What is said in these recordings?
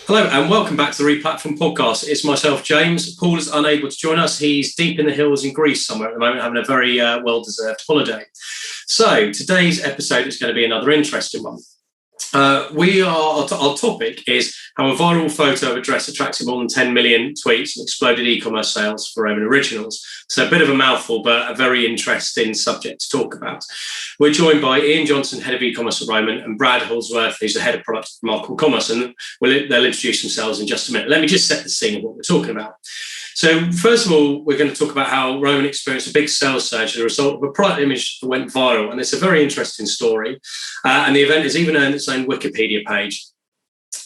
Hello and welcome back to the Replatform podcast. It's myself, James. Paul is unable to join us. He's deep in the hills in Greece somewhere at the moment, having a very well-deserved holiday. So today's episode is going to be another interesting one. Our topic is how a viral photo of a dress attracted more than 10 million tweets and exploded e-commerce sales for Roman Originals. So a bit of a mouthful, but a very interesting subject to talk about. We're joined by Ian Johnson, head of e-commerce at Roman, and Brad Houldsworth, who's the head of product at Remarkable Commerce, and they'll introduce themselves in just a minute. Let me just set the scene of what we're talking about. So first of all, we're going to talk about how Roman experienced a big sales surge as a result of a product image that went viral. And it's a very interesting story. And the event has even earned its own Wikipedia page.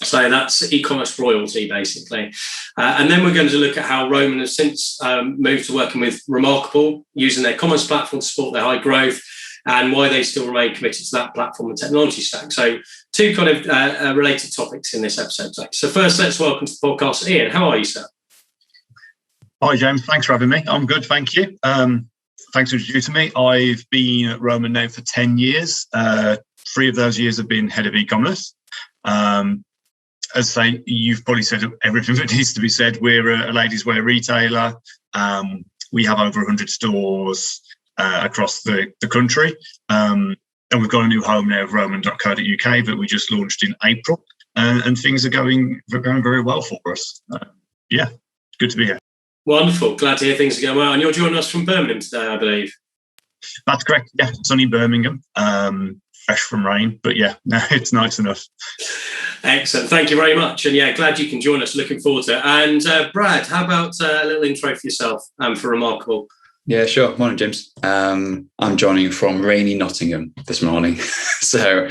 So that's e-commerce royalty, basically. And then we're going to look at how Roman has since moved to working with Remarkable, using their commerce platform to support their high growth, and why they still remain committed to that platform and technology stack. So two kind of related topics in this episode today. So first, let's welcome to the podcast, Ian. How are you, sir? Hi, James. Thanks for having me. I'm good, thank you. Thanks for introducing me. I've been at Roman now for 10 years. 3 of those years have been head of e-commerce. As I say, you've probably said everything that needs to be said. We're a ladies' wear retailer. We have over 100 stores across the country. And we've got a new home now of roman.co.uk that we just launched in April. And things are going very well for us. Good to be here. Wonderful. Glad to hear things are going well. And you're joining us from Birmingham today, I believe. That's correct. Yeah, sunny Birmingham. Fresh from rain. But yeah, no, it's nice enough. Excellent. Thank you very much. And yeah, glad you can join us. Looking forward to it. And Brad, how about a little intro for yourself for Remarkable? Yeah, sure. Morning, James. I'm joining from rainy Nottingham this morning. So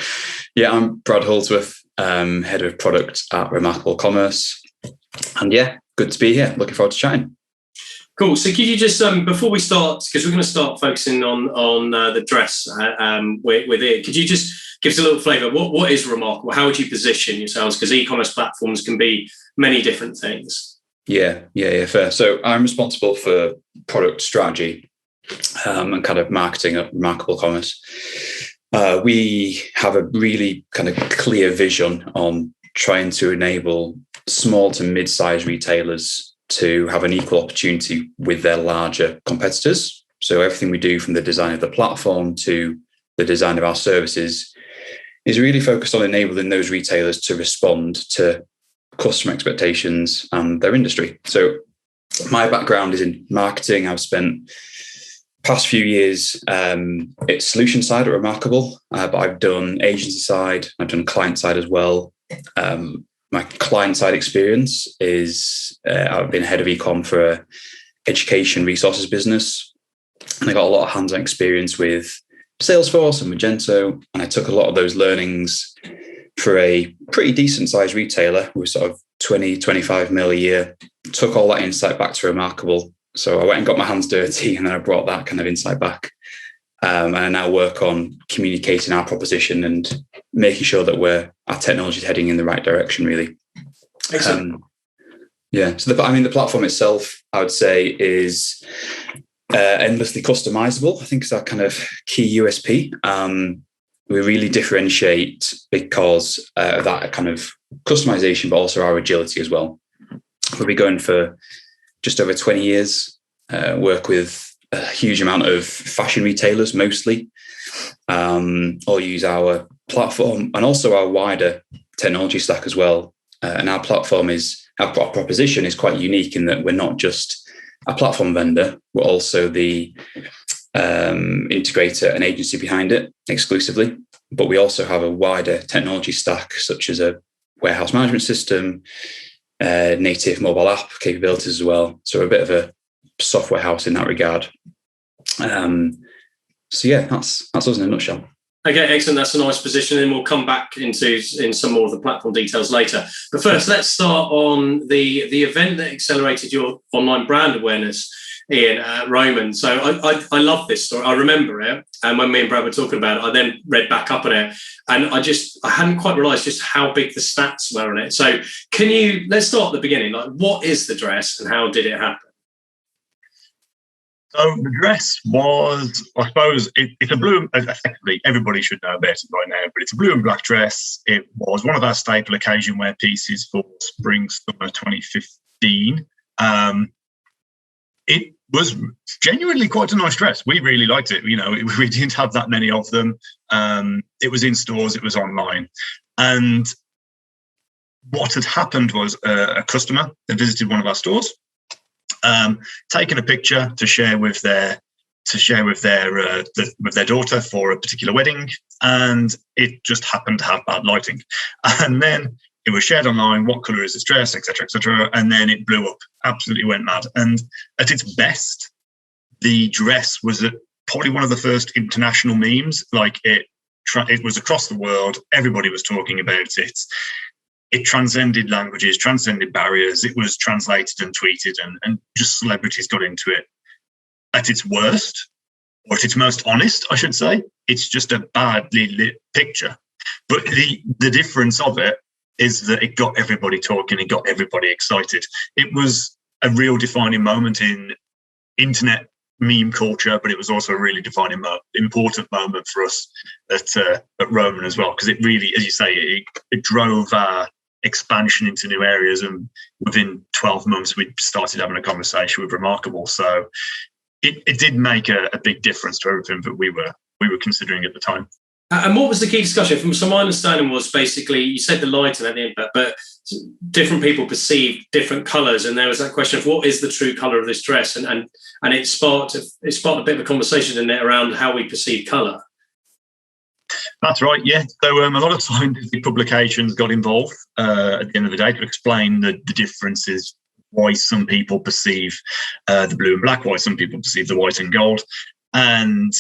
yeah, I'm Brad Houldsworth, head of product at Remarkable Commerce. And yeah, good to be here. Looking forward to chatting. Cool. So could you just, before we start, because we're going to start focusing on the dress with it, could you just give us a little flavour? What is Remarkable? How would you position yourselves? Because e-commerce platforms can be many different things. Yeah, fair. So I'm responsible for product strategy and kind of marketing at Remarkable Commerce. We have a really kind of clear vision on trying to enable small to mid-sized retailers to have an equal opportunity with their larger competitors. So everything we do from the design of the platform to the design of our services is really focused on enabling those retailers to respond to customer expectations and their industry. So my background is in marketing. I've spent past few years it's solution side at Remarkable, but I've done agency side, I've done client side as well. My client side experience is I've been head of ecom for an education resources business, and I got a lot of hands-on experience with Salesforce and Magento, and I took a lot of those learnings for a pretty decent sized retailer with sort of 20-25 mil a year. Took all that insight back to Remarkable, so I went and got my hands dirty, and then I brought that kind of insight back. And I now work on communicating our proposition and making sure that our technology is heading in the right direction, really. Excellent. So the platform itself, I would say, is endlessly customizable. I think it's our kind of key USP. We really differentiate because of that kind of customization, but also our agility as well. We'll be going for just over 20 years, work with a huge amount of fashion retailers, mostly, all use our platform and also our wider technology stack as well. And our proposition is quite unique in that we're not just a platform vendor, we're also the integrator and agency behind it exclusively. But we also have a wider technology stack, such as a warehouse management system, native mobile app capabilities as well. So we're a bit of a software house in that regard. That's us in a nutshell. Okay, excellent. That's a nice position, and we'll come back in some more of the platform details later. But first, let's start on the event that accelerated your online brand awareness, Ian, Roman. So I love this story. I remember it, and when me and Brad were talking about it, I then read back up on it, and I hadn't quite realised just how big the stats were on it. So let's start at the beginning. Like, what is the dress, and how did it happen? So the dress was, I suppose, it's a blue, effectively, everybody should know about it by now, but it's a blue and black dress. It was one of our staple occasion wear pieces for spring, summer 2015. It was genuinely quite a nice dress. We really liked it. We didn't have that many of them. It was in stores, it was online. And what had happened was a customer that visited one of our stores, taken a picture to share with their daughter for a particular wedding, and it just happened to have bad lighting. And then it was shared online. What colour is this dress, etc., etc. And then it blew up. Absolutely went mad. And at its best, the dress was probably one of the first international memes. Like it was across the world. Everybody was talking about it. It transcended languages, transcended barriers. It was translated and tweeted, and just celebrities got into it. At its worst, or at its most honest, I should say, it's just a badly lit picture. But the difference of it is that it got everybody talking, it got everybody excited. It was a real defining moment in internet meme culture, but it was also a really defining important moment for us at Roman as well, because it really, as you say, it drove our expansion into new areas, and within 12 months we started having a conversation with Remarkable. So it did make a big difference to everything that we were considering at the time. And what was the key discussion? So my understanding was basically, you said the lighting at the impact, but different people perceived different colours, and there was that question of what is the true colour of this dress, and it sparked a bit of a conversation in it around how we perceive colour. That's right, yeah. So a lot of scientific publications got involved at the end of the day to explain the differences, why some people perceive the blue and black, why some people perceive the white and gold. And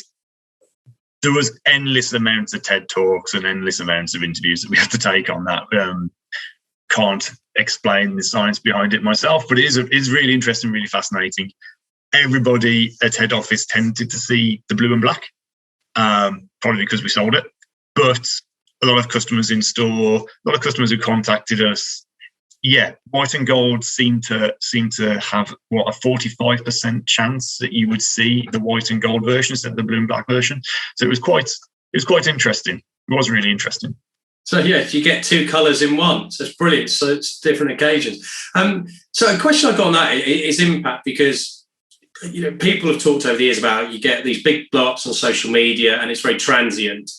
there was endless amounts of TED Talks and endless amounts of interviews that we had to take on that. Can't explain the science behind it myself, but it is really interesting, really fascinating. Everybody at head office tended to see the blue and black, probably because we sold it. But a lot of customers in store, a lot of customers who contacted us, yeah, white and gold seemed to have a 45% chance that you would see the white and gold version instead of the blue and black version. So it was quite interesting. It was really interesting. So yeah, you get two colours in one. So it's brilliant. So it's different occasions. So a question I got on that is impact, because people have talked over the years about you get these big blow-ups on social media and it's very transient,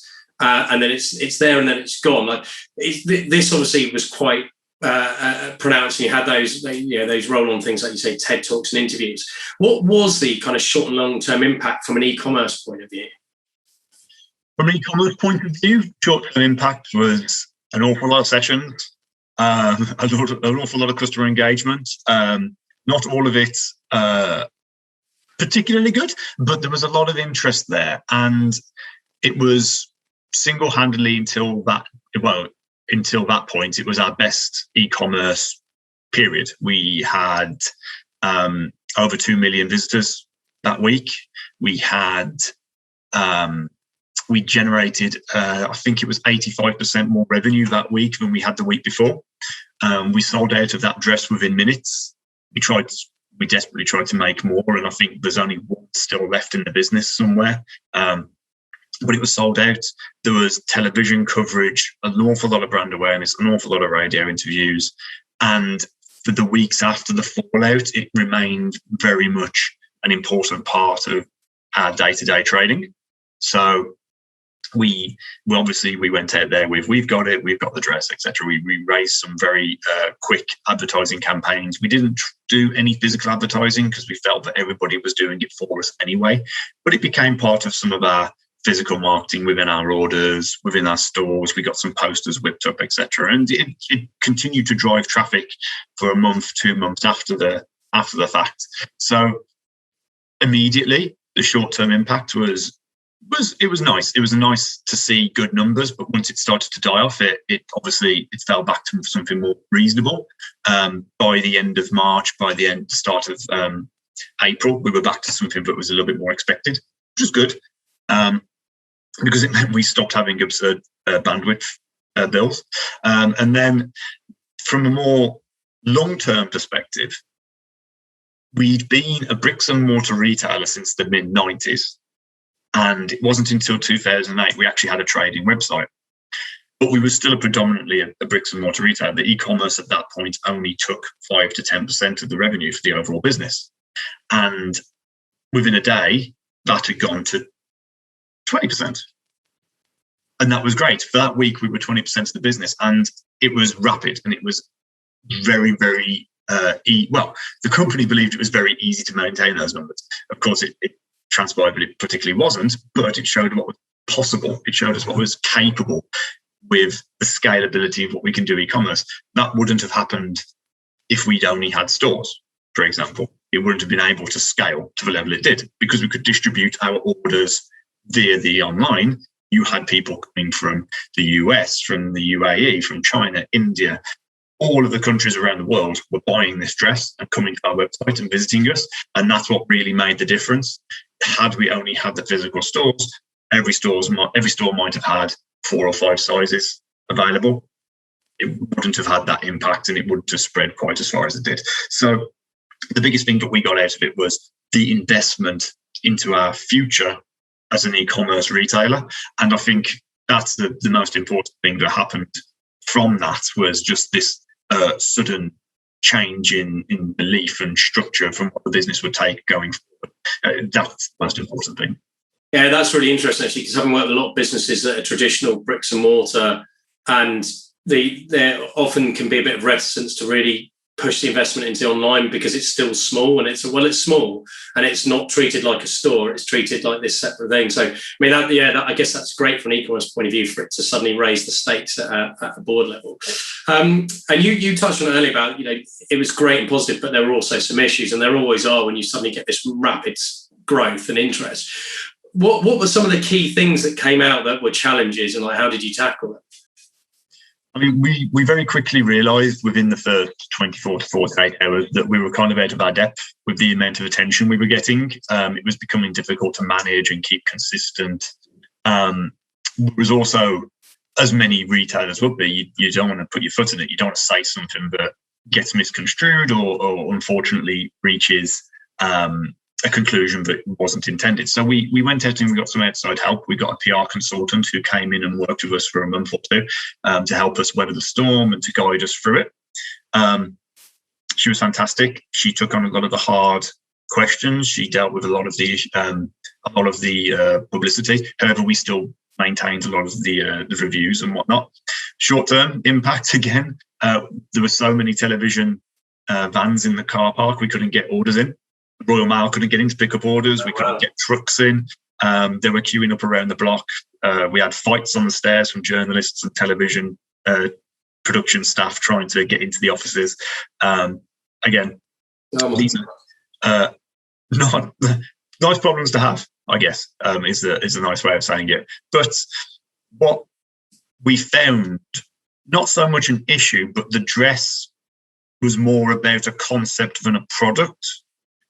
and then it's there and then it's gone. Like this obviously was quite pronounced, and you had those roll-on things like you say, TED Talks and interviews. What was the kind of short and long-term impact from an e-commerce point of view? From an e-commerce point of view, short-term impact was an awful lot of sessions, an awful lot of customer engagement. Not all of it particularly good, but there was a lot of interest there, and it was single-handedly until that point, it was our best e-commerce period. We had over 2 million visitors that week. We generated, I think it was 85% more revenue that week than we had the week before. We sold out of that dress within minutes. We desperately tried to make more, and I think there's only one still left in the business somewhere. But it was sold out. There was television coverage, an awful lot of brand awareness, an awful lot of radio interviews. And for the weeks after the fallout, it remained very much an important part of our day-to-day trading. So we went out there with, we've got it, we've got the dress, etc. We raised some very quick advertising campaigns. We didn't do any physical advertising because we felt that everybody was doing it for us anyway. But it became part of some of our physical marketing within our orders, within our stores. We got some posters whipped up, etc. And it continued to drive traffic for a month, 2 months after the fact. So immediately, the short-term impact was nice. It was nice to see good numbers, but once it started to die off, it fell back to something more reasonable. By the end of March, start of April, we were back to something that was a little bit more expected, which was good. Because it meant we stopped having absurd bandwidth bills. And then from a more long-term perspective, we'd been a bricks and mortar retailer since the mid-90s. And it wasn't until 2008 we actually had a trading website. But we were still predominantly a bricks and mortar retailer. The e-commerce at that point only took 5 to 10% of the revenue for the overall business. And within a day, that had gone to 20%. And that was great. For that week, we were 20% of the business. And it was rapid and it was very, very well, the company believed it was very easy to maintain those numbers. Of course, it transpired that it particularly wasn't, but it showed what was possible. It showed us what was capable with the scalability of what we can do e-commerce. That wouldn't have happened if we'd only had stores, for example. It wouldn't have been able to scale to the level it did because we could distribute our orders via the online. You had people coming from the US, from the UAE, from China, India. All of the countries around the world were buying this dress and coming to our website and visiting us. And that's what really made the difference. Had we only had the physical stores, every store might have had 4 or 5 sizes available. It wouldn't have had that impact and it wouldn't have spread quite as far as it did. So the biggest thing that we got out of it was the investment into our future as an e-commerce retailer. And I think that's the most important thing that happened from that was just this sudden change in belief and structure from what the business would take going forward. That's the most important thing. Yeah, that's really interesting, actually, because having worked with a lot of businesses that are traditional bricks and mortar, and there often can be a bit of reticence to really push the investment into online because it's still small and it's small and it's not treated like a store. It's treated like this separate thing. So, I mean, I guess that's great from an e-commerce point of view for it to suddenly raise the stakes at a board level. And you touched on it earlier about, it was great and positive, but there were also some issues, and there always are when you suddenly get this rapid growth and interest. What were some of the key things that came out that were challenges, and how did you tackle it? I mean, we very quickly realised within the first 24 to 48 hours that we were kind of out of our depth with the amount of attention we were getting. It was becoming difficult to manage and keep consistent. There was also, as many retailers would be, you don't want to put your foot in it. You don't want to say something that gets misconstrued or unfortunately reaches a conclusion that wasn't intended. So we went out and we got some outside help. We got a PR consultant who came in and worked with us for a month or two to help us weather the storm and to guide us through it. She was fantastic. She took on a lot of the hard questions. She dealt with a lot of the publicity. However, we still maintained a lot of the reviews and whatnot. Short-term impact again. There were so many television vans in the car park, we couldn't get orders in. Royal Mail couldn't get in to pick up orders. We couldn't get trucks in. They were queuing up around the block. We had fights on the stairs from journalists and television production staff trying to get into the offices. Again, these are not nice problems to have, I guess, is a nice way of saying it. But what we found, not so much an issue, but the dress was more about a concept than a product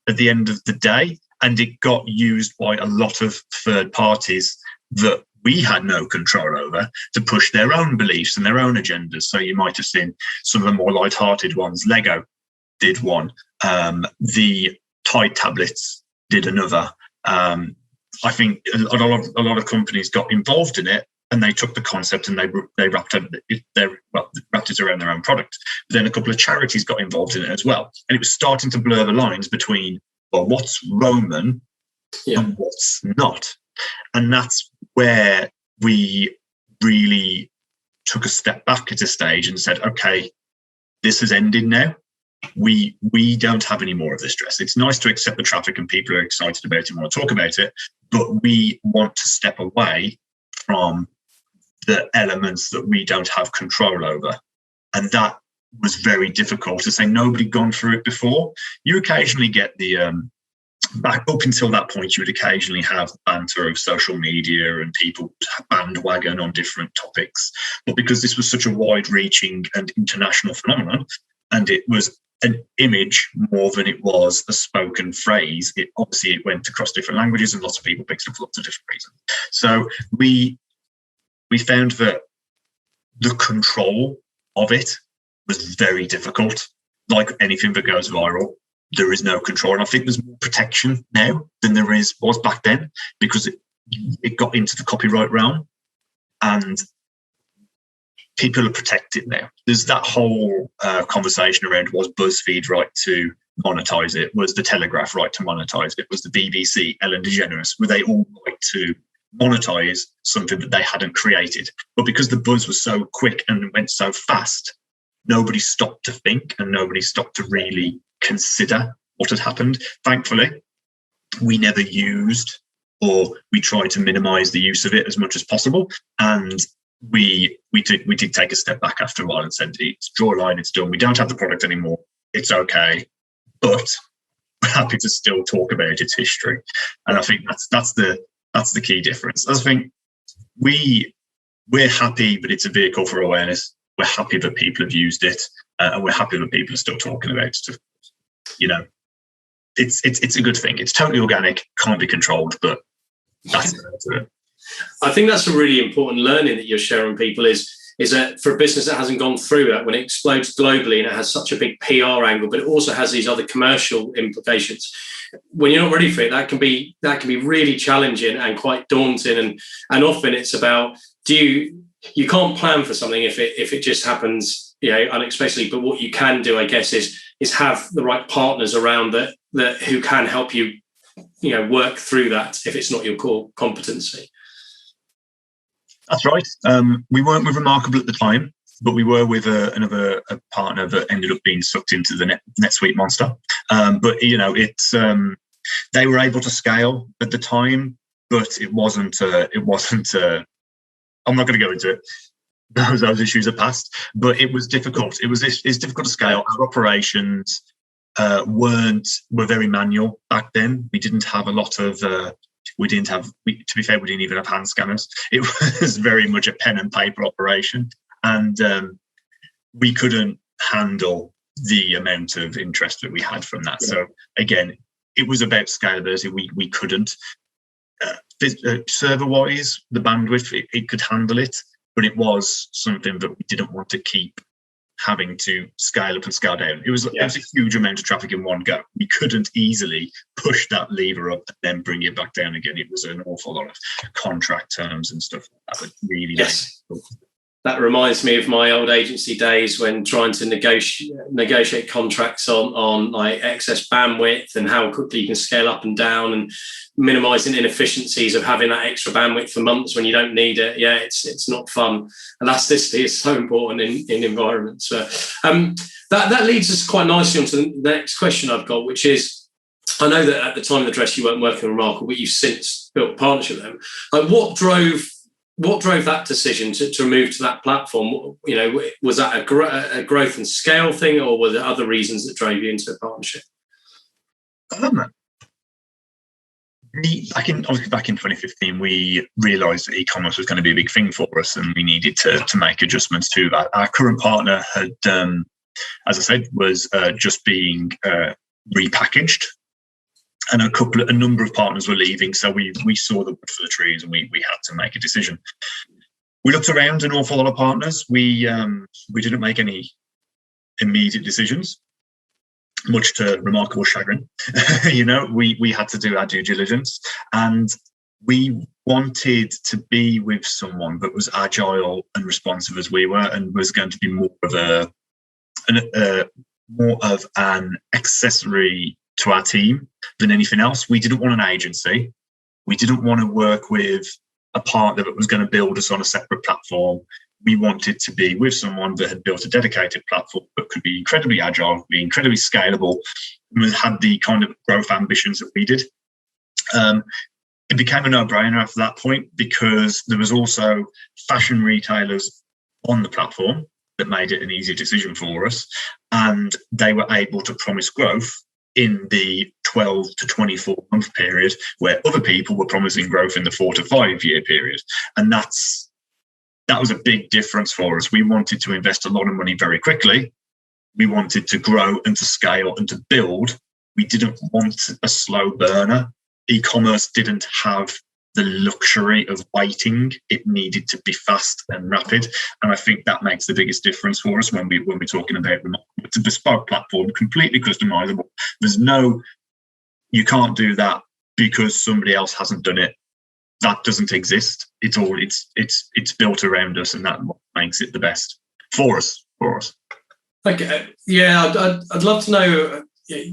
at the end of the day, and it got used by a lot of third parties that we had no control over to push their own beliefs and their own agendas. So you might have seen some of the more light-hearted ones. Lego did one. The Tide tablets did another. I think a lot of companies got involved in it, and they took the concept and they wrapped it around their own product. But then a couple of charities got involved in it as well. And it was starting to blur the lines between, well, what's Roman and what's not. And that's where we really took a step back at a stage and said, okay, this has ended now. We don't have any more of this dress. It's nice to accept the traffic and people are excited about it and want to talk about it, but we want to step away from the elements that we don't have control over. And that was very difficult to say. Nobody gone through it before. You occasionally get the back up until that point, you would occasionally have banter of social media and people bandwagon on different topics. But because this was such a wide-reaching and international phenomenon, and it was an image more than it was a spoken phrase, it went across different languages and lots of people picked up for lots of different reasons. So we found that the control of it was very difficult. Like anything that goes viral, there is no control. And I think there's more protection now than there was back then, because it got into the copyright realm, and people are protected now. There's that whole conversation around, was BuzzFeed right to monetize it? Was the Telegraph right to monetize it? Was the BBC, Ellen DeGeneres, were they all right to monetize something that they hadn't created? But because the buzz was so quick and went so fast, nobody stopped to think, and nobody stopped to really consider what had happened. Thankfully, we never used, or we tried to minimize the use of it as much as possible. And we did take a step back after a while and said, draw a line, it's done. We don't have the product anymore. It's okay. But we're happy to still talk about its history. And I think that's the key difference. I think we're happy that it's a vehicle for awareness. We're happy that people have used it, and we're happy that people are still talking about it. You know, it's a good thing. It's totally organic, can't be controlled, but that's it. I think that's a really important learning that you're sharing, people, is that for a business that hasn't gone through that, when it explodes globally and it has such a big PR angle, but it also has these other commercial implications, when you're not ready for it, that can be really challenging and quite daunting. And often it's about, you can't plan for something if it just happens, you know, unexpectedly. But what you can do, I guess, is have the right partners around that who can help you, you know, work through that if it's not your core competency. That's right. We weren't with Remarkable at the time, but we were with another partner that ended up being sucked into the NetSuite monster. But you know, they were able to scale at the time, but it wasn't. I'm not going to go into it. Those issues are past, but it was difficult. It's difficult to scale. Our operations were very manual back then. We didn't have a lot of. To be fair, we didn't even have hand scanners. It was very much a pen and paper operation, and we couldn't handle the amount of interest that we had from that. Yeah. So again, it was about scalability. We couldn't. Server-wise, the bandwidth, it could handle it, but it was something that we didn't want to keep having to scale up and scale down. It was a huge amount of traffic in one go. We couldn't easily push that lever up and then bring it back down again. It was an awful lot of contract terms and stuff that would really That reminds me of my old agency days when trying to negotiate contracts on like excess bandwidth and how quickly you can scale up and down, and minimizing inefficiencies of having that extra bandwidth for months when you don't need it. Yeah, it's not fun. Elasticity is so important in environments. So, that leads us quite nicely on to the next question I've got, which is, I know that at the time of the address you weren't working on Remarkable, but you've since built a partnership with them. Like, what drove that decision to move to that platform? You know, was that a growth and scale thing, or were there other reasons that drove you into a partnership? Back in 2015, we realised that e-commerce was going to be a big thing for us, and we needed to make adjustments to that. Our current partner had, as I said, was just being repackaged, and a number of partners were leaving, so we saw the wood for the trees, and we had to make a decision. We looked around an awful lot of partners. We didn't make any immediate decisions, much to Remarkable chagrin. You know, we had to do our due diligence, and we wanted to be with someone that was agile and responsive as we were, and was going to be more of an accessory to our team than anything else. We didn't want an agency. We didn't want to work with a partner that was going to build us on a separate platform. We wanted to be with someone that had built a dedicated platform that could be incredibly agile, be incredibly scalable, and had the kind of growth ambitions that we did. It became a no-brainer after that point, because there was also fashion retailers on the platform that made it an easy decision for us, and they were able to promise growth in the 12 to 24 month period, where other people were promising growth in the 4 to 5 year period. And that was a big difference for us. We wanted to invest a lot of money very quickly. We wanted to grow and to scale and to build. We didn't want a slow burner. E-commerce didn't have the luxury of waiting. It needed to be fast and rapid, and I think that makes the biggest difference for us when we're talking about Remarkable. It's a bespoke platform, completely customizable. You can't do that because somebody else hasn't done it. That doesn't exist. It's built around us, and that makes it the best for us. Okay, yeah, I'd love to know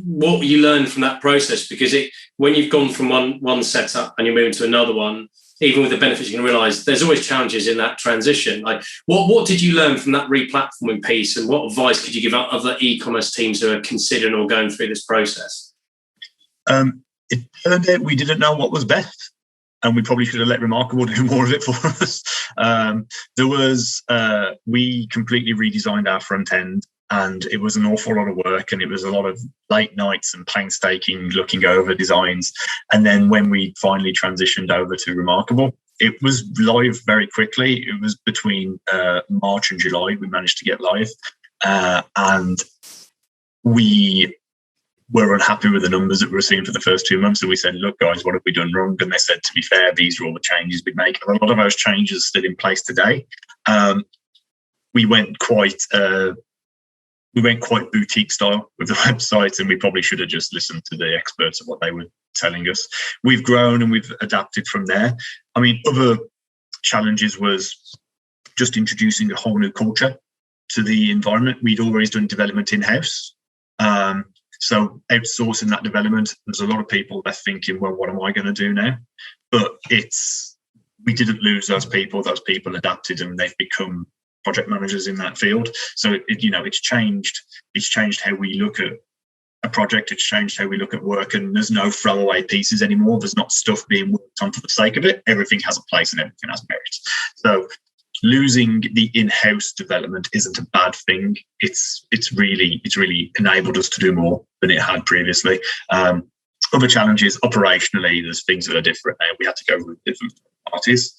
what you learned from that process, because when you've gone from one setup and you're moving to another one, even with the benefits, you can realise there's always challenges in that transition. Like, what did you learn from that replatforming piece, and what advice could you give out other e-commerce teams who are considering or going through this process? It turned out we didn't know what was best, and we probably should have let Remarkable do more of it for us. We completely redesigned our front end, and it was an awful lot of work, and it was a lot of late nights and painstaking looking over designs. And then when we finally transitioned over to Remarkable, it was live very quickly. It was between March and July we managed to get live, and we were unhappy with the numbers that we were seeing for the first 2 months. So we said, look, guys, what have we done wrong? And they said, to be fair, these are all the changes we make. And a lot of those changes are still in place today. We went quite boutique style with the website, and we probably should have just listened to the experts of what they were telling us. We've grown and we've adapted from there. I mean, other challenges was just introducing a whole new culture to the environment. We'd always done development in-house. So outsourcing that development, there's a lot of people that are thinking, well, what am I going to do now? But we didn't lose those people. Those people adapted and they've become project managers in that field. So it's changed how we look at a project. It's changed how we look at work, and there's no throwaway pieces anymore. There's not stuff being worked on for the sake of it. Everything has a place and everything has merit. So losing the in-house development isn't a bad thing. It's really enabled us to do more than it had previously. Other challenges operationally, there's things that are different now. We had to go with different parties.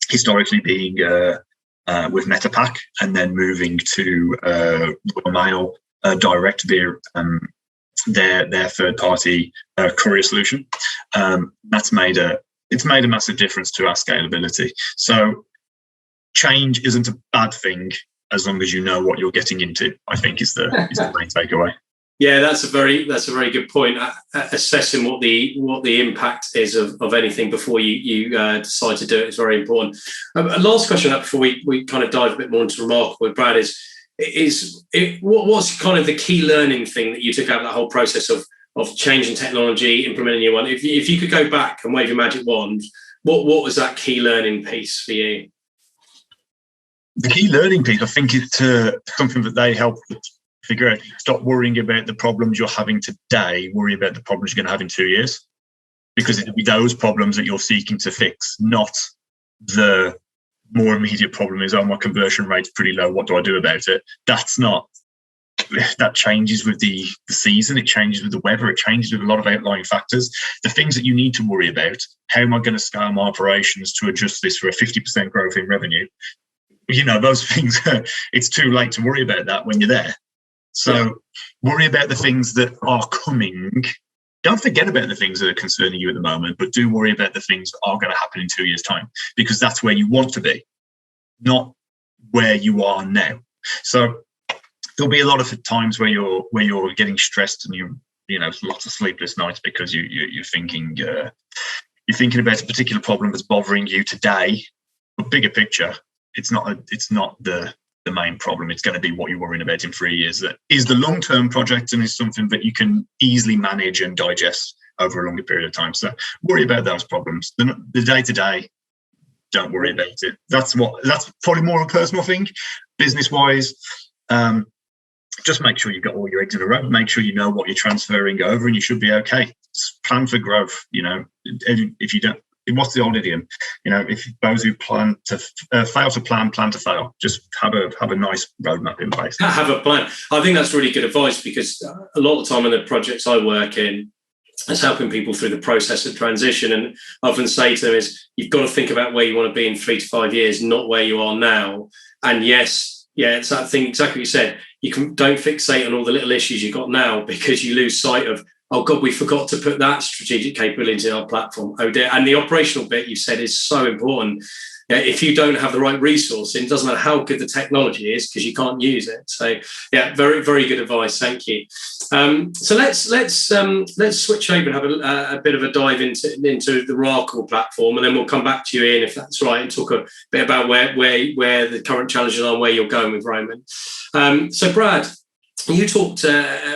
Historically being with MetaPack, and then moving to Royal Mail direct via their third-party courier solution. It's made a massive difference to our scalability. So change isn't a bad thing as long as you know what you're getting into, I think is the main takeaway. Yeah, that's a very good point. Assessing what the impact is of anything before you decide to do it is very important. Last question before we kind of dive a bit more into Remarkable, Brad, what's kind of the key learning thing that you took out of that whole process of changing technology, implementing a new one? If you could go back and wave your magic wand, what was that key learning piece for you? The key learning piece, I think, is something that they help figure out. Stop worrying about the problems you're having today. Worry about the problems you're going to have in 2 years, because it'll be those problems that you're seeking to fix, not the more immediate problem is, oh, my conversion rate's pretty low. What do I do about it? That changes with the season, it changes with the weather, it changes with a lot of outlying factors. The things that you need to worry about, how am I going to scale my operations to adjust this for a 50% growth in revenue? Those things, it's too late to worry about that when you're there. So worry about the things that are coming. Don't forget about the things that are concerning you at the moment, but do worry about the things that are going to happen in 2 years' time, because that's where you want to be, not where you are now. So there'll be a lot of times where you're getting stressed and lots of sleepless nights because you're thinking about a particular problem that's bothering you today. But bigger picture, it's not the main problem. It's going to be what you're worrying about in 3 years. That is the long-term project, and is something that you can easily manage and digest over a longer period of time. So worry about those problems. The day-to-day, don't worry about it. That's probably more of a personal thing. Business-wise, just make sure you've got all your eggs in a row. Make sure you know what you're transferring over, and you should be okay. Plan for growth. If you don't, what's the old idiom? If those who plan to fail to plan to fail. Just have a nice roadmap in place. Have a plan. I think that's really good advice, because a lot of the time in the projects I work in, it's helping people through the process of transition. And I often say to them is, you've got to think about where you want to be in 3 to 5 years, not where you are now. And yes, it's that thing exactly what you said. Don't fixate on all the little issues you've got now, because you lose sight of, oh God, we forgot to put that strategic capability into our platform. Oh dear. And the operational bit you said is so important. If you don't have the right resource, it doesn't matter how good the technology is because you can't use it. So yeah, very, very good advice. Thank you. So let's switch over and have a bit of a dive into the Remarkable platform, and then we'll come back to you, Ian, if that's right, and talk a bit about where the current challenges are and where you're going with Roman. So Brad, you talked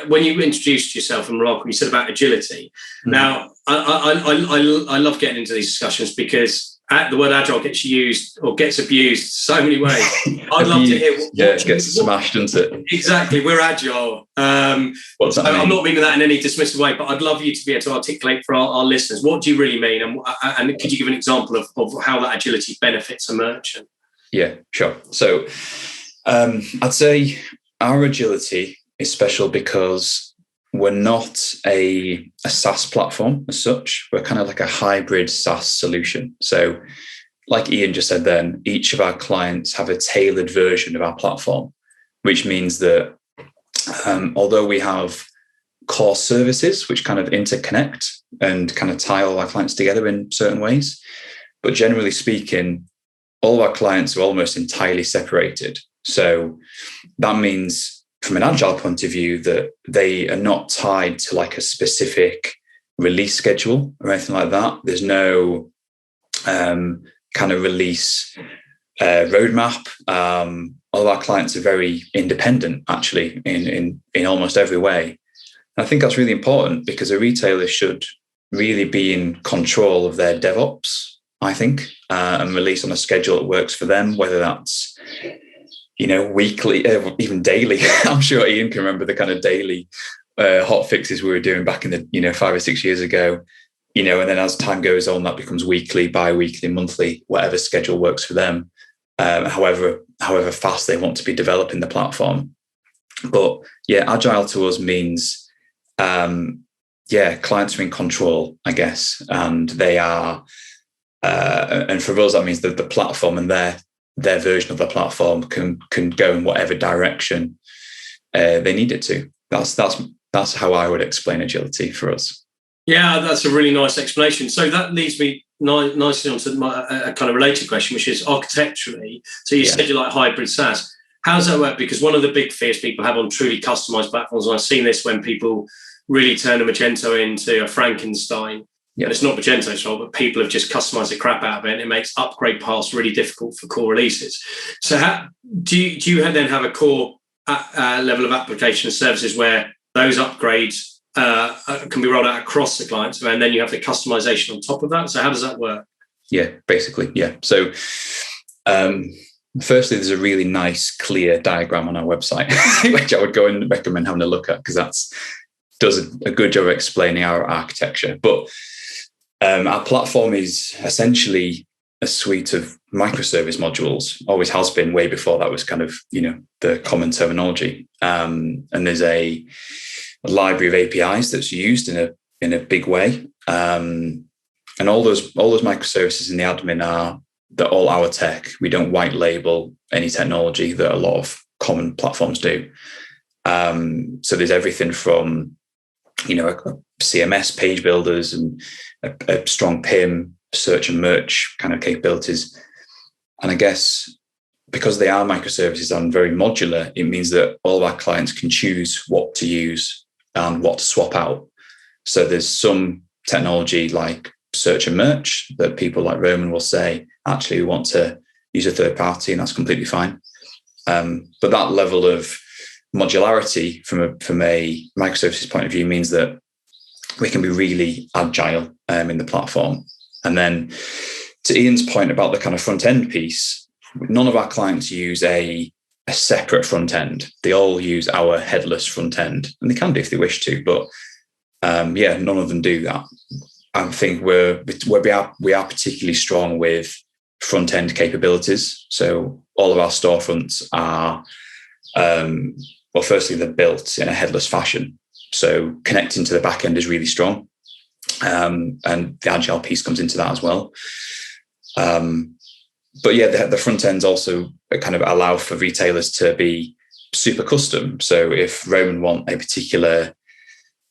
when you introduced yourself in Remarkable, you said about agility. Mm-hmm. Now, I love getting into these discussions because the word agile gets used or gets abused so many ways. I'd love to hear. It gets smashed, doesn't it? Exactly, we're agile. What does that mean? I'm not meaning that in any dismissive way, but I'd love you to be able to articulate for our listeners, what do you really mean? And could you give an example of how that agility benefits a merchant? Yeah, sure. So I'd say our agility is special because we're not a SaaS platform as such. We're kind of like a hybrid SaaS solution. So like Ian just said then, each of our clients have a tailored version of our platform, which means that although we have core services which kind of interconnect and kind of tie all our clients together in certain ways, but generally speaking, all of our clients are almost entirely separated. So that means from an agile point of view that they are not tied to like a specific release schedule or anything like that. There's no kind of release roadmap. All of our clients are very independent, actually, in almost every way. And I think that's really important because a retailer should really be in control of their DevOps, I think, and release on a schedule that works for them, whether that's weekly, even daily. I'm sure Ian can remember the kind of daily hot fixes we were doing back in the 5 or 6 years ago. And then as time goes on, that becomes weekly, bi-weekly, monthly, whatever schedule works for them. However fast they want to be developing the platform. But yeah, agile to us means clients are in control, I guess, and they are. And for us, that means that the platform and their version of the platform can go in whatever direction they need it to. That's how I would explain agility for us. Yeah, that's a really nice explanation. So that leads me nicely onto a kind of related question, which is architecturally. So you said you like hybrid SaaS. How does that work? Because one of the big fears people have on truly customized platforms, and I've seen this when people really turn a Magento into a Frankenstein. Yeah. And it's not Magento's fault, but people have just customized the crap out of it, and it makes upgrade paths really difficult for core releases. So do you then have a core level of application services where those upgrades can be rolled out across the clients, and then you have the customization on top of that? So how does that work? Yeah, basically, yeah. So firstly, there's a really nice, clear diagram on our website, which I would go and recommend having a look at because that does a good job of explaining our architecture. But our platform is essentially a suite of microservice modules, always has been way before that was kind of, the common terminology. And there's a library of APIs that's used in a big way. And all those microservices in the admin they're all our tech. We don't white label any technology that a lot of common platforms do. So there's everything from, a CMS page builders and a strong PIM, search and merch kind of capabilities. And I guess because they are microservices and very modular, it means that all of our clients can choose what to use and what to swap out. So there's some technology like search and merch that people like Roman will say, actually, we want to use a third party, and that's completely fine. But that level of modularity from a microservices point of view means that we can be really agile in the platform. And then to Ian's point about the kind of front end piece, none of our clients use a separate front end. They all use our headless front end, and they can do if they wish to, but none of them do that. I think we are particularly strong with front end capabilities. So all of our storefronts are, firstly, they're built in a headless fashion. So connecting to the back end is really strong. And the agile piece comes into that as well. The front ends also kind of allow for retailers to be super custom. So if Roman want a particular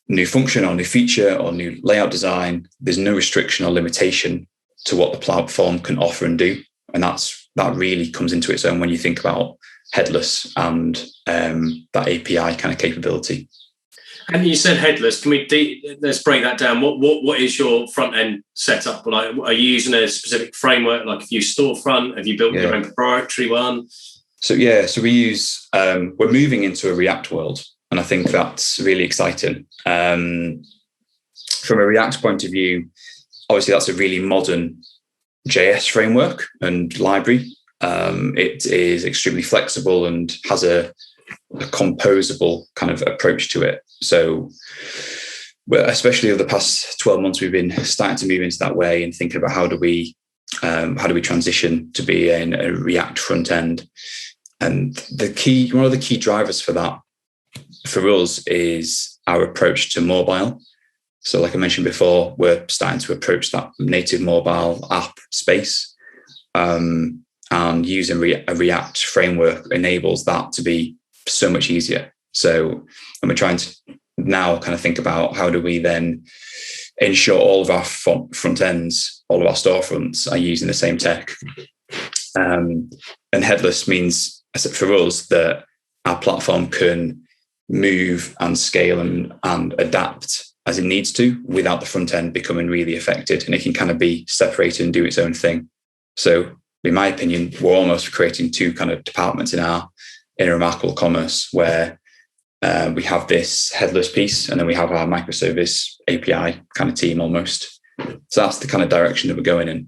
new function or new feature or new layout design, there's no restriction or limitation to what the platform can offer and do. And that really comes into its own when you think about headless and that API kind of capability. And you said headless. Can we let's break that down? What is your front end setup? Like, are you using a specific framework? Like, have you storefront? Have you built your own proprietary one? So we use. We're moving into a React world, and I think that's really exciting. From a React point of view, obviously that's a really modern JS framework and library. It is extremely flexible and has a composable kind of approach to it. So, especially over the past 12 months, we've been starting to move into that way and thinking about how do we transition to be a React front end. And one of the key drivers for that for us is our approach to mobile. So, like I mentioned before, we're starting to approach that native mobile app space, and using a React framework enables that to be so much easier. So, and we're trying to now kind of think about how do we then ensure all of our front ends, all of our storefronts are using the same tech. And headless means, for us, that our platform can move and scale and adapt as it needs to without the front end becoming really affected, and it can kind of be separated and do its own thing. So, in my opinion, we're almost creating two kind of departments in Remarkable Commerce, where we have this headless piece, and then we have our microservice API kind of team almost. So that's the kind of direction that we're going in.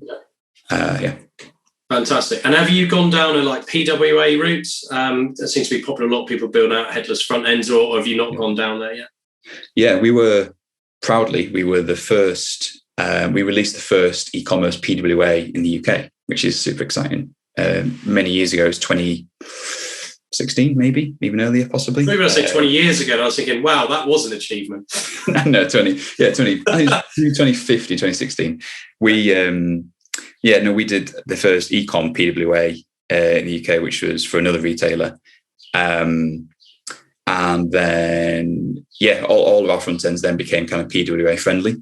Fantastic. And have you gone down a PWA routes? That seems to be popular. A lot of people build out headless front ends, or have you not gone down there yet? Yeah, we were the first. We released the first e-commerce PWA in the UK, which is super exciting. Many years ago, it was 2016, maybe even earlier, possibly. Maybe I say 20 years ago, and I was thinking, wow, that was an achievement. No, 20. I think it was 2015, 2016. We did the first e-com PWA in the UK, which was for another retailer. And then, all of our front ends then became kind of PWA friendly.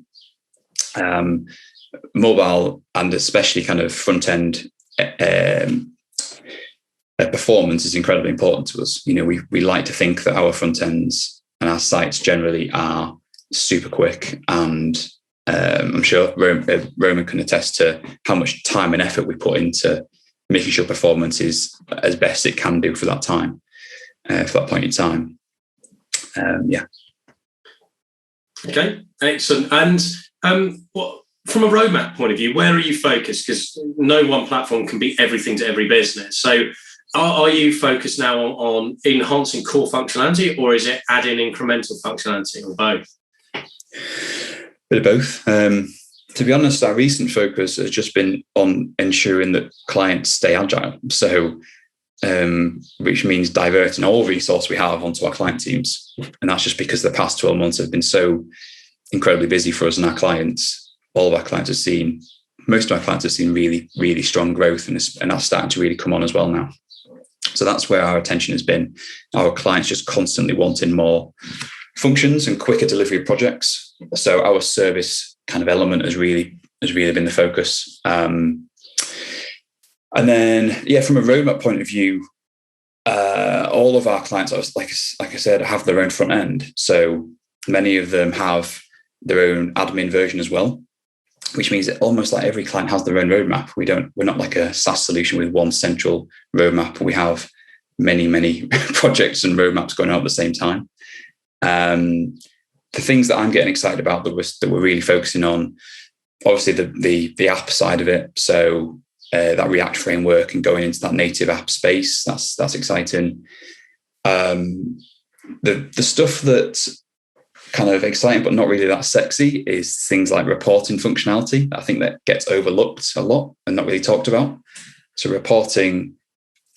Mobile and especially kind of front end performance is incredibly important to us. We like to think that our front ends and our sites generally are super quick, and I'm sure Roman can attest to how much time and effort we put into making sure performance is as best it can do for that time, for that point in time. Okay, excellent. And from a roadmap point of view, where are you focused? Because no one platform can be everything to every business. So are you focused now on enhancing core functionality, or is it adding incremental functionality, or both? Bit of both. To be honest, our recent focus has just been on ensuring that clients stay agile. So, which means diverting all resource we have onto our client teams. And that's just because the past 12 months have been so incredibly busy for us and our clients. Most of our clients have seen really, really strong growth, and that's starting to really come on as well now. So that's where our attention has been. Our clients just constantly wanting more functions and quicker delivery of projects. So our service kind of element has really been the focus. And then, from a roadmap point of view, all of our clients, like I said, have their own front end. So many of them have their own admin version as well, which means that almost like every client has their own roadmap. We're not like a SaaS solution with one central roadmap. We have many, many projects and roadmaps going on at the same time. The things that I'm getting excited about that we're really focusing on, obviously the app side of it. So that React framework and going into that native app space, that's exciting. The stuff that's kind of exciting but not really that sexy is things like reporting functionality. I think that gets overlooked a lot and not really talked about. So reporting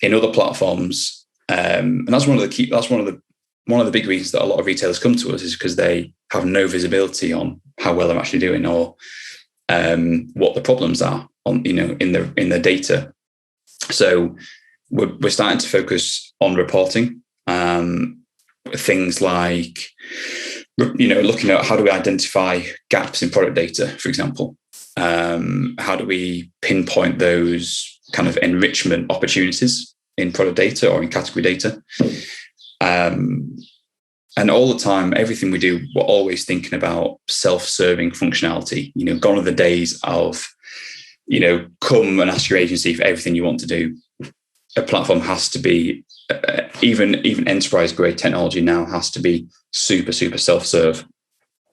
in other platforms, and that's one of the big reasons that a lot of retailers come to us, is because they have no visibility on how well they're actually doing, or what the problems are on in their data. So we're starting to focus on reporting, things like looking at how do we identify gaps in product data, for example. How do we pinpoint those kind of enrichment opportunities in product data or in category data? And all the time, everything we do, we're always thinking about self-serving functionality. Gone are the days of, come and ask your agency for everything you want to do. A platform has to be, even enterprise-grade technology now has to be super, super self-serve.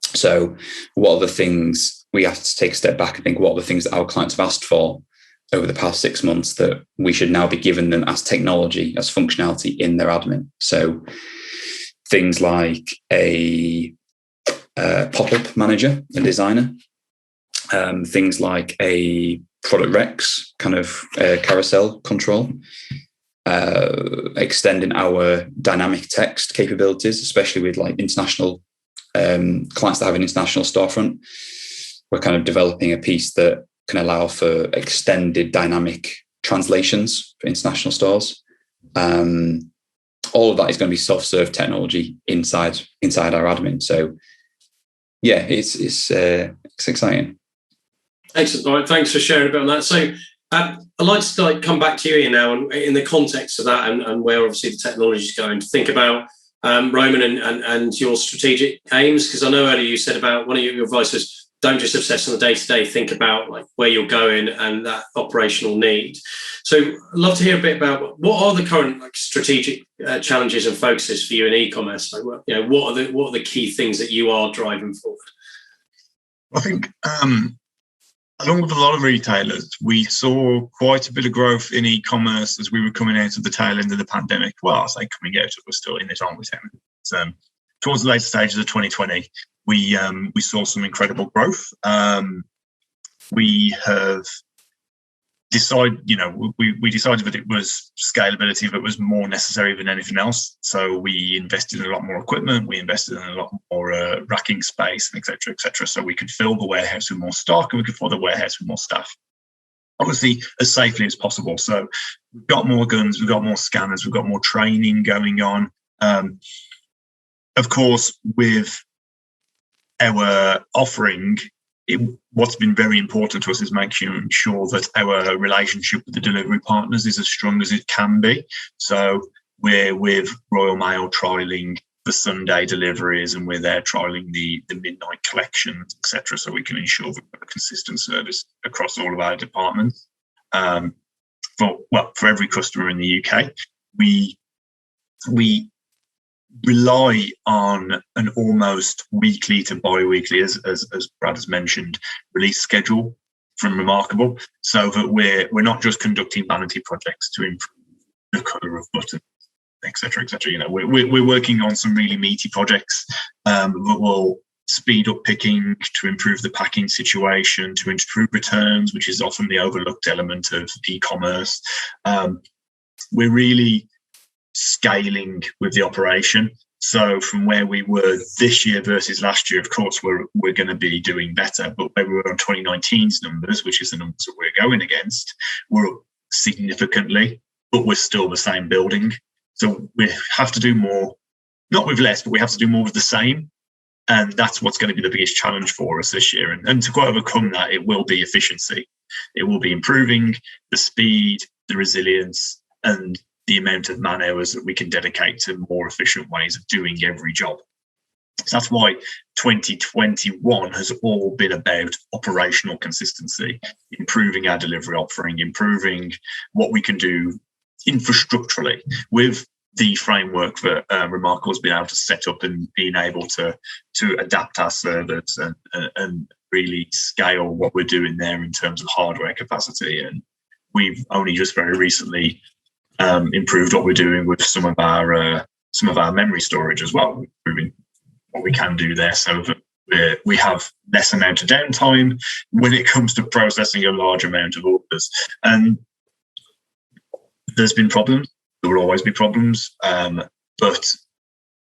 So what are the things we have to take a step back and think, what are the things that our clients have asked for over the past 6 months that we should now be giving them as technology, as functionality in their admin? So things like a pop-up manager, a designer, things like a product recs kind of carousel control, extending our dynamic text capabilities, especially with like international clients that have an international storefront. We're kind of developing a piece that can allow for extended dynamic translations for international stores. All of that is going to be self-serve technology inside our admin. So yeah, it's exciting. Excellent. All right, thanks for sharing a bit on that. So I'd like to come back to you, Ian, now, and in the context of that and where obviously the technology is going, to think about Roman and your strategic aims, because I know earlier you said about one of your advice was don't just obsess on the day-to-day, think about like where you're going and that operational need. So I'd love to hear a bit about what are the current strategic challenges and focuses for you in e-commerce. Like, what are the key things that you are driving forward? I think along with a lot of retailers, we saw quite a bit of growth in e-commerce as we were coming out of the tail end of the pandemic. Well, I say coming out, we're still in it, aren't we, Tim? So, towards the later stages of 2020, we saw some incredible growth. We have decided, we decided that it was scalability that was more necessary than anything else. So we invested in a lot more equipment. We invested in a lot more racking space, et cetera, so we could fill the warehouse with more stock and we could fill the warehouse with more staff. Obviously, as safely as possible. So we've got more guns, we've got more scanners, we've got more training going on. Of course, with our offering, what's been very important to us is making sure that our relationship with the delivery partners is as strong as it can be. So we're with Royal Mail trialing the Sunday deliveries, and we're there trialing the midnight collections, etc. So we can ensure we've got a consistent service across all of our departments. For every customer in the UK, we rely on an almost weekly to bi-weekly, as Brad has mentioned, release schedule from Remarkable, so that we're not just conducting vanity projects to improve the colour of buttons, etc. We're working on some really meaty projects that will speed up picking, to improve the packing situation, to improve returns, which is often the overlooked element of e-commerce. We're really scaling with the operation. So from where we were this year versus last year, of course, we're going to be doing better. But where we were on 2019's numbers, which is the numbers that we're going against, we're up significantly, but we're still the same building. So we have to do more, not with less, but we have to do more with the same. And that's what's going to be the biggest challenge for us this year. And to quite overcome that, it will be efficiency. It will be improving the speed, the resilience, and the amount of man hours that we can dedicate to more efficient ways of doing every job. So that's why 2021 has all been about operational consistency, improving our delivery offering, improving what we can do infrastructurally with the framework that Remarkable has been able to set up, and being able to adapt our servers and really scale what we're doing there in terms of hardware capacity. And we've only just very recently improved what we're doing with some of our memory storage as well, improving what we can do there, so that we have less amount of downtime when it comes to processing a large amount of orders. And there's been problems. There will always be problems, but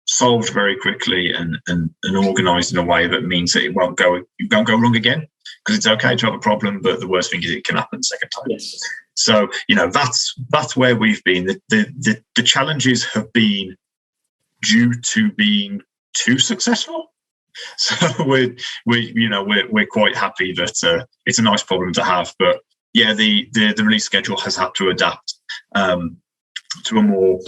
solved very quickly and organised in a way that means that it won't go wrong again. Because it's okay to have a problem, but the worst thing is it can happen a second time. Yes. So that's where we've been. The challenges have been due to being too successful. So we're quite happy that it's a nice problem to have. But yeah, the release schedule has had to adapt to a more.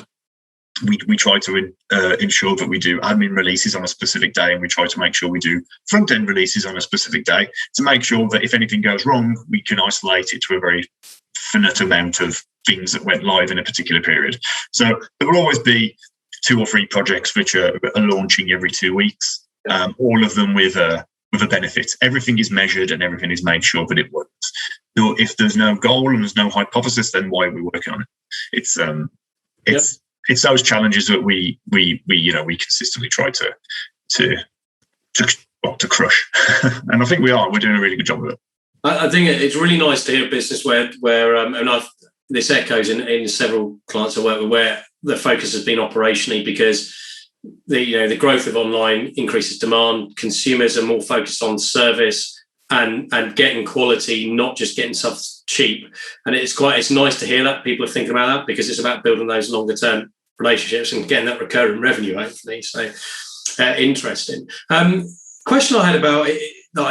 We try to ensure that we do admin releases on a specific day, and we try to make sure we do front-end releases on a specific day to make sure that if anything goes wrong, we can isolate it to a very finite amount of things that went live in a particular period. So there will always be 2 or 3 projects which are launching every 2 weeks, all of them with a benefit. Everything is measured and everything is made sure that it works. So if there's no goal and there's no hypothesis, then why are we working on it? It's those challenges that we consistently try to crush, and I think we're doing a really good job of it. I think it's really nice to hear a business where this echoes in several clients I work with where the focus has been operationally, because the growth of online increases demand. Consumers are more focused on service and getting quality, not just getting stuff cheap. And it's nice to hear that people are thinking about that, because it's about building those longer term relationships and getting that recurring revenue, hopefully. So interesting. Question I had about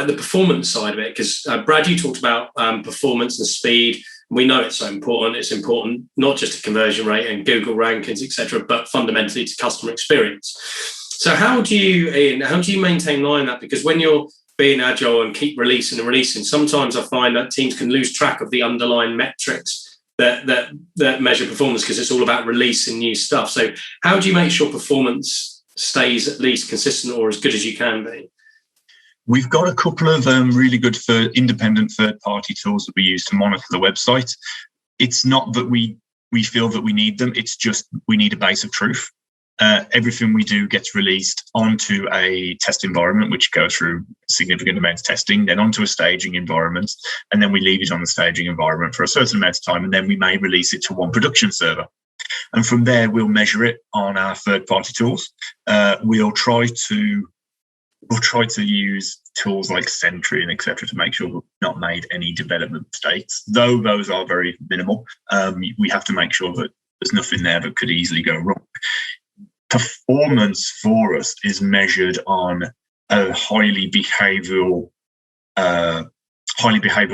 the performance side of it, because Brad, you talked about performance and speed. We know it's so important. It's important not just to conversion rate and Google rankings, etc., but fundamentally to customer experience. So how do you maintain line on that? Because when you're being agile and keep releasing and releasing, sometimes I find that teams can lose track of the underlying metrics that measure performance, because it's all about releasing new stuff. So how do you make sure performance stays at least consistent or as good as you can be? We've got a couple of really good independent third-party tools that we use to monitor the website. It's not that we feel that we need them. It's just we need a base of truth. Everything we do gets released onto a test environment, which goes through significant amounts of testing, then onto a staging environment, and then we leave it on the staging environment for a certain amount of time, and then we may release it to one production server. And from there, we'll measure it on our third-party tools. We'll try to use tools like Sentry and etc. to make sure we've not made any development mistakes, though those are very minimal. We have to make sure that there's nothing there that could easily go wrong. Performance for us is measured on a highly behavioral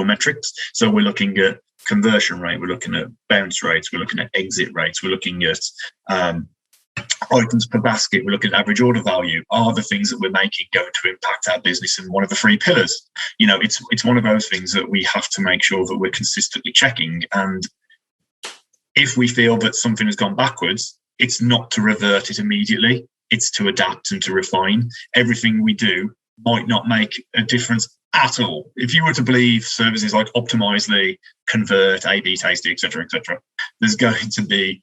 metrics. So we're looking at conversion rate, we're looking at bounce rates, we're looking at exit rates, we're looking at items per basket, we're looking at average order value. Are the things that we're making going to impact our business in one of the 3 pillars? It's one of those things that we have to make sure that we're consistently checking. And if we feel that something has gone backwards, it's not to revert it immediately. It's to adapt and to refine. Everything we do might not make a difference at all. If you were to believe services like Optimizely, Convert, A/B Tasty, etc., there's going to be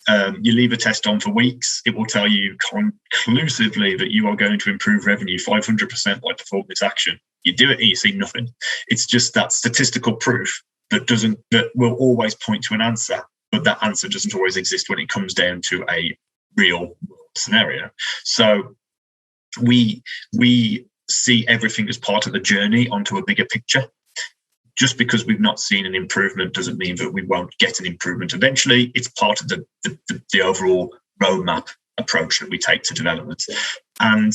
you leave a test on for weeks, it will tell you conclusively that you are going to improve revenue 500% by performing this action. You do it and you see nothing. It's just that statistical proof that will always point to an answer, but that answer doesn't always exist when it comes down to a real scenario. So we see everything as part of the journey onto a bigger picture. Just because we've not seen an improvement doesn't mean that we won't get an improvement eventually. It's part of the overall roadmap approach that we take to development. And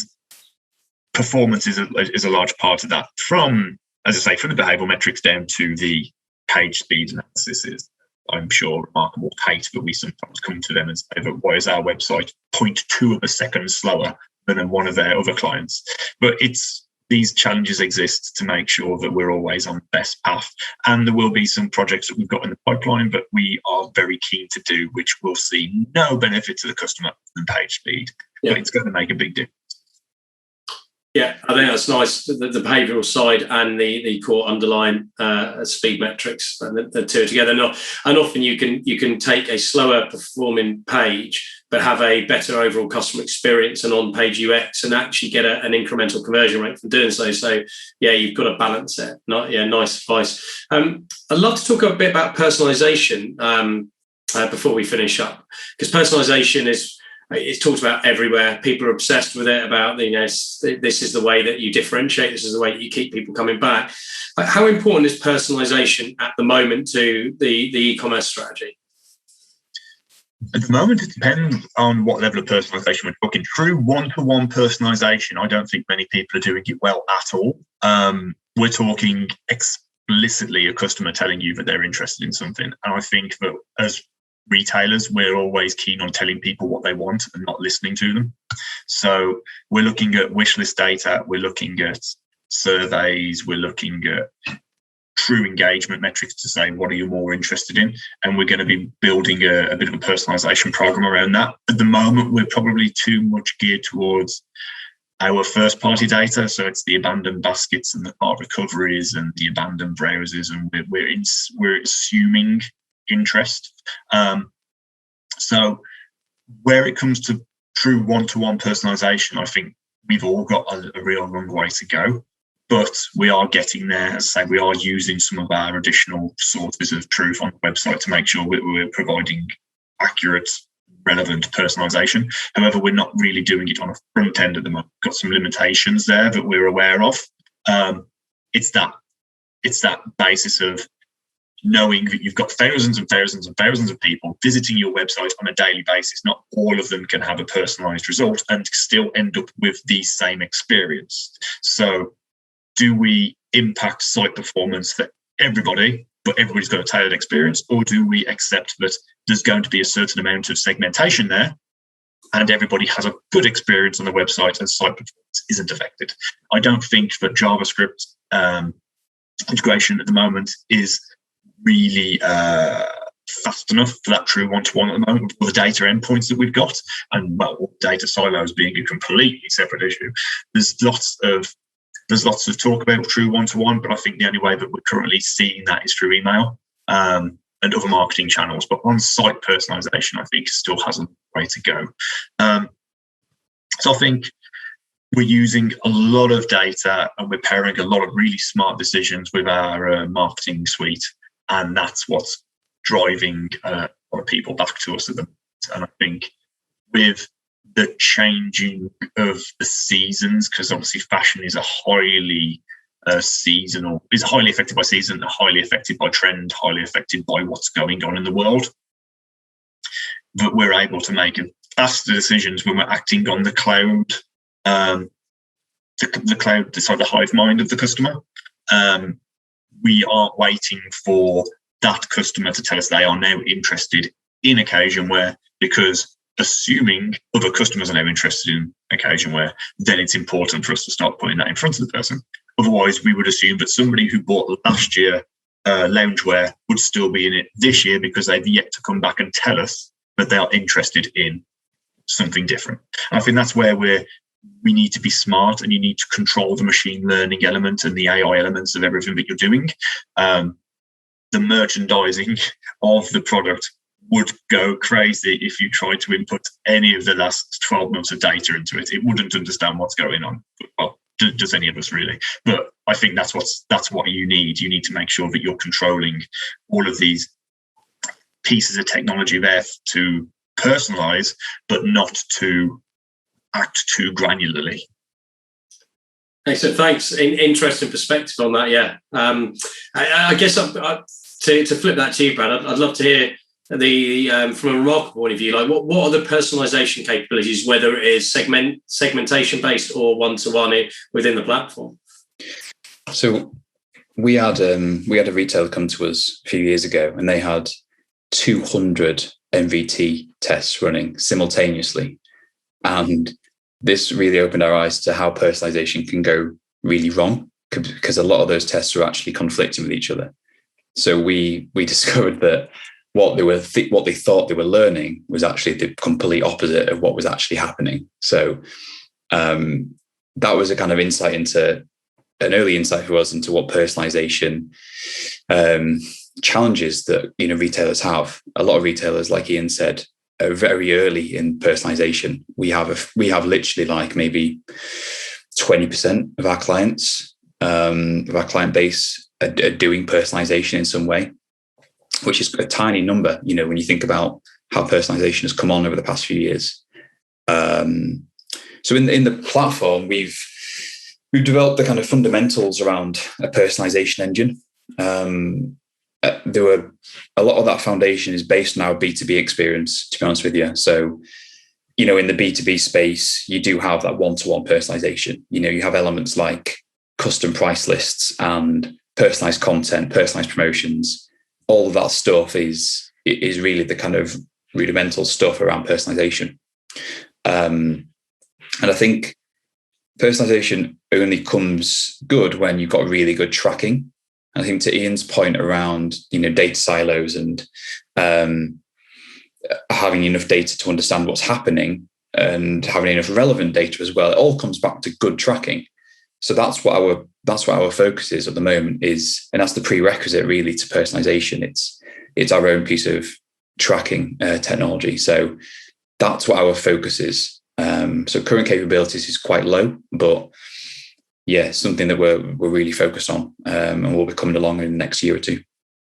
performance is a large part of that. From the behavioural metrics down to the page speed analysis is, I'm sure, Remarkable hate, but we sometimes come to them and say that why is our website 0.2 of a second slower than one of their other clients? But these challenges exist to make sure that we're always on the best path. And there will be some projects that we've got in the pipeline, but we are very keen to do, which will see no benefit to the customer than page speed. Yeah. But it's going to make a big difference. Yeah, I think that's nice. The behavioural side and the core underlying speed metrics, and the two together. And often you can take a slower performing page, but have a better overall customer experience and on-page UX, and actually get an incremental conversion rate from doing so. So yeah, you've got to balance it. Nice advice. I'd love to talk a bit about personalisation before we finish up, because personalisation it's talked about everywhere. People are obsessed with it, about, this is the way that you differentiate, this is the way that you keep people coming back. How important is personalisation at the moment to the e-commerce strategy? At the moment, it depends on what level of personalisation we're talking. True one-to-one personalisation, I don't think many people are doing it well at all. We're talking explicitly a customer telling you that they're interested in something. And I think that as retailers, we're always keen on telling people what they want and not listening to them. So we're looking at wish list data, we're looking at surveys, we're looking at true engagement metrics to say what are you more interested in, and we're going to be building a bit of a personalization program around that. At the moment, we're probably too much geared towards our first party data, so it's the abandoned baskets and the cart recoveries and the abandoned browsers, and we're assuming interest. So where it comes to true one-to-one personalization, I think we've all got a real long way to go. But we are getting there. As I say, we are using some of our additional sources of truth on the website to make sure we're providing accurate, relevant personalisation. However, we're not really doing it on a front end at the moment. We've got some limitations there that we're aware of. It's that basis of knowing that you've got thousands and thousands and thousands of people visiting your website on a daily basis. Not all of them can have a personalised result and still end up with the same experience. So do we impact site performance for everybody, but everybody's got a tailored experience? Or do we accept that there's going to be a certain amount of segmentation there and everybody has a good experience on the website and site performance isn't affected? I don't think that JavaScript integration at the moment is really fast enough for that true one-to-one at the moment with the data endpoints that we've got. And well, data silos being a completely separate issue. There's lots of talk about true one-to-one, but I think the only way that we're currently seeing that is through email and other marketing channels. But on-site personalization, I think, still has a way to go. So I think we're using a lot of data and we're pairing a lot of really smart decisions with our marketing suite. And that's what's driving a lot of people back to us at the moment. And I think with the changing of the seasons, because obviously fashion is a highly seasonal, is highly affected by season, highly affected by trend, highly affected by what's going on in the world, that we're able to make faster decisions when we're acting on the cloud, the hive mind of the customer. We aren't waiting for that customer to tell us they are now interested in occasion wear, because assuming other customers are now interested in occasion wear, then it's important for us to start putting that in front of the person. Otherwise, we would assume that somebody who bought last year loungewear would still be in it this year because they've yet to come back and tell us that they are interested in something different. And I think that's where we need to be smart, and you need to control the machine learning element and the AI elements of everything that you're doing. The merchandising of the product would go crazy if you tried to input any of the last 12 months of data into it. It wouldn't understand what's going on. Well, does any of us really? But I think that's what you need. You need to make sure that you're controlling all of these pieces of technology there to personalize, but not to act too granularly. Excellent, thanks. Interesting perspective on that. Yeah, I guess to flip that to you, Brad, I'd love to hear from a Remarkable point of view. Like, what are the personalization capabilities, whether it is segmentation based or one-to-one within the platform? So we had a retailer come to us a few years ago, and they had 200 MVT tests running simultaneously, and this really opened our eyes to how personalization can go really wrong, because a lot of those tests are actually conflicting with each other. So we discovered that what they thought they were learning was actually the complete opposite of what was actually happening. So that was a kind of insight into an early insight for us into what personalization challenges that retailers have. A lot of retailers, like Ian said, are very early in personalization. We have literally like maybe 20% of our clients, of our client base, are doing personalization in some way, which is a tiny number, when you think about how personalization has come on over the past few years. So in the platform, we've developed the kind of fundamentals around a personalization engine. there were a lot of that foundation is based on our B2B experience, to be honest with you. So, in the B2B space, you do have that one-to-one personalization. You have elements like custom price lists and personalized content, personalized promotions. All of that stuff is really the kind of rudimental stuff around personalization. And I think personalization only comes good when you've got really good tracking. I think to Ian's point around, data silos and having enough data to understand what's happening and having enough relevant data as well, it all comes back to good tracking. So that's what our focus is at the moment and that's the prerequisite really to personalization. It's our own piece of tracking technology. So that's what our focus is. So current capabilities is quite low, but yeah, something that we're really focused on, and we'll be coming along in the next year or two.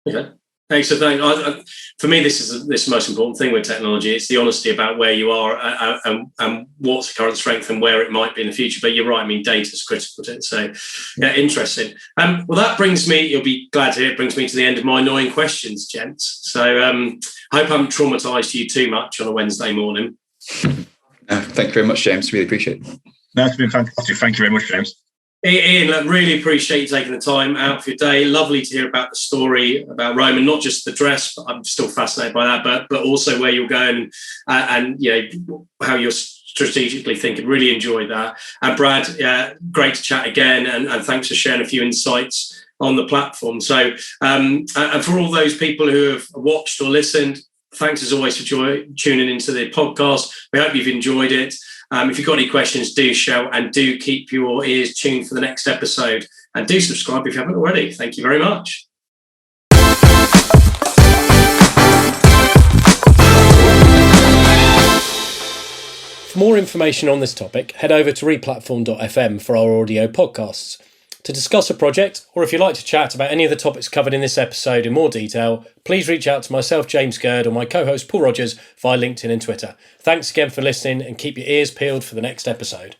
Okay. Thanks. So for me, this is the most important thing with technology. It's the honesty about where you are and what's the current strength and where it might be in the future. But you're right. I mean, data is critical to it. So, yeah, interesting. Well, that brings me, you'll be glad to hear, it brings me to the end of my annoying questions, gents. So I hope I haven't traumatised you too much on a Wednesday morning. Thank you very much, James. Really appreciate it. No, it's been fantastic. Thank you very much, James. Ian, really appreciate you taking the time out of your day. Lovely to hear about the story about Rome, and not just the dress, but I'm still fascinated by that, but also where you're going and how you're strategically thinking. Really enjoyed that. And Brad, great to chat again, and thanks for sharing a few insights on the platform. So, and for all those people who have watched or listened, thanks as always for tuning into the podcast. We hope you've enjoyed it. If you've got any questions, do shout, and do keep your ears tuned for the next episode. And do subscribe if you haven't already. Thank you very much. For more information on this topic, head over to replatform.fm for our audio podcasts. To discuss a project, or if you'd like to chat about any of the topics covered in this episode in more detail, please reach out to myself, James Gurd, or my co-host Paul Rogers via LinkedIn and Twitter. Thanks again for listening, and keep your ears peeled for the next episode.